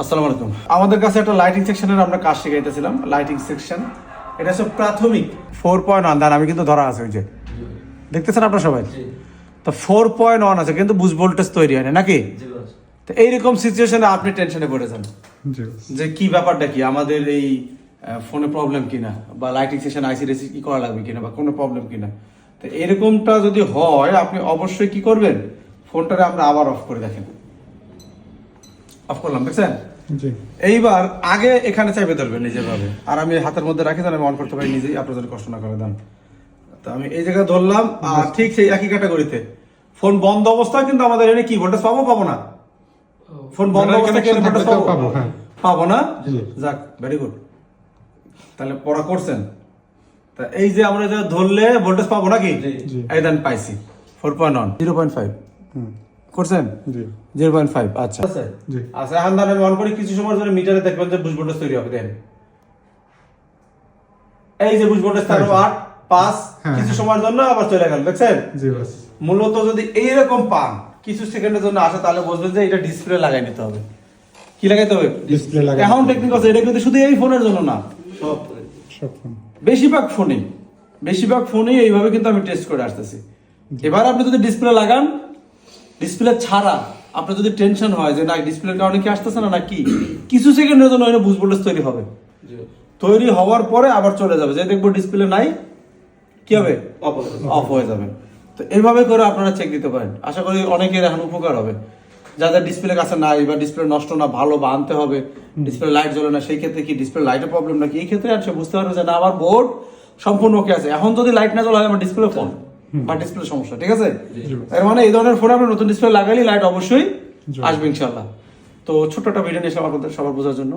আসসালামু আলাইকুম। আমাদের কাছে একটা লাইটিং সেকশনের আমরা কাজ শিখাইতেছিলাম। লাইটিং সেকশন এটা হচ্ছে প্রাথমিক 4.1 দান আমি কিন্তু ধরা আছে ওই যে দেখতেছেন আপনারা সবাই। তো 4.1 আছে কিন্তু বুস্ট ভোল্টেজ তৈরি হয় না নাকি? তো এইরকম সিচুয়েশনে আপনি টেনশনে পড়ে যান যে কি ব্যাপারটা কি, আমাদের এই ফোনে প্রবলেম কিনা, বা লাইটিং সেকশন আইসি রেসি কি করা লাগবে কিনা, বা কোনো প্রবলেম কিনা। তো এরকমটা যদি হয় আপনি অবশ্যই কি করবেন, ফোনটারে আমরা আবার অফ করে দেখেন। অফ করলাম, দেখছেন? এইবার আগে এখানে চাইবে ধরবেন নিজের ভাবে, আর আমি হাতের মধ্যে রাখি তাহলে আমি অন করতে পারি নিজেই, আপনার যদি কষ্ট না করে দেন। তো আমি এই জায়গায় ধরলাম, আর ঠিক সেই একই ক্যাটাগরিতে ফোন বন্ধ অবস্থায় কিন্তু আমাদের এনে কি ভোল্টেজ পাবো না? ফোন বন্ধ অবস্থায় কি ভোল্টেজ পাবো? পাবো না? যাক, ভেরি গুড। তাহলে পড়া করছেন। তা এই যে আমরা যে ধরলে ভোল্টেজ পাবো নাকি? এই দেন পাইছি 4.1 0.5 করছেন 0.5। আচ্ছা আচ্ছা, এখন আমি অন করি, কিছু সময় ধরে মিটারে দেখবেন যে বুস্ট ভোল্টেজ তৈরি হবে। দেন এই যে বুস্ট ভোল্টেজ 8 5 কিছু সময়ের জন্য আবার চলে গেল, দেখছেন? মূলত যদি এইরকম পান কিছু সেকেন্ডের জন্য আসে তাহলে বুঝবেন যে এটা ডিসপ্লে লাগাই নিতে হবে। কি লাগাইতে হবে? ডিসপ্লে লাগাই। এখন টেকনিক আছে, এটা কিন্তু শুধু এই ফোনের জন্য না, সব ফোন, বেশিরভাগ ফোনে এইভাবে কিন্তু আমি টেস্ট করে আসতেছি। এবার আপনি যদি ডিসপ্লে লাগান, ডিসপ্লে ছাড়া আপনার যদি টেনশন হয় যে না ডিসপ্লের কারণে কি আসতেছে না নাকি, কিছু সেকেন্ডের জন্য এটা বুস্ট ভোল্টেজ তৈরি হবে। তৈরি হওয়ার পরে আবার চলে যাবে, যে দেখবো ডিসপ্লে নাই, কি হবে? অফ হয়ে যাবে। তো এইভাবে করে আপনারা চেক দিতে পারেন। আশা করি অনেকের এখন উপকার হবে। যাদের ডিসপ্লে কাছে নাই, বা ডিসপ্লে নষ্ট না, ভালো বা আনতে হবে, ডিসপ্লে লাইট জ্বলে না, সেই ক্ষেত্রে কি ডিসপ্লে লাইটের প্রবলেম নাকি, এই ক্ষেত্রে সে বুঝতে পারবে যে না আমার বোর্ড সম্পূর্ণ ওকে আছে। এখন যদি লাইট না জ্বলে আমার ডিসপ্লে ফোন বা ডিসপ্লে সমস্যা, ঠিক আছে? এর মানে এই ধরনের ফোনে আপনি নতুন ডিসপ্লে লাগালে লাইট অবশ্যই আসবে ইনশাআল্লাহ। তো ছোট্ট একটা ভিডিও নিয়ে আপনাদের সবার বোঝার জন্য।